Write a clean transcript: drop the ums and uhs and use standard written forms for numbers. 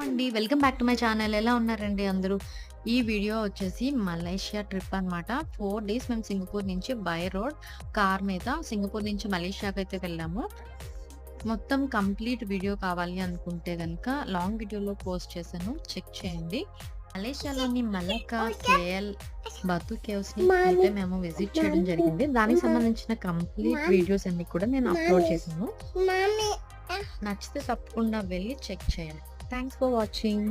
అండి. Welcome back to my channel. ఎలా ఉన్నారండి అందరూ? ఈ వీడియో వచ్చేసి మలేషియా ట్రిప్ అనమాట. 4 డేస్ మేము సింగపూర్ నుంచి బై రోడ్ కార్ మీద సింగపూర్ నుంచి మలేషియాకైతే వెళ్ళాము. మొత్తం కంప్లీట్ వీడియో కావాలి అనుకుంటే గనక లాంగ్ వీడియోలో పోస్ట్ చేశాను. చెక్ చేయండి. మలేషియాలోని మలక్కా, కేఎల్, బతు కేవ్స్‌ని అయితే మేము విజిట్ చేయడం జరిగింది. దానికి సంబంధించిన కంప్లీట్ వీడియోస్ అన్నీ కూడా నేను అప్‌లోడ్ చేశాను. నచ్చితే తప్పకుండా వెళ్లి చెక్ చేయండి. Thanks for watching.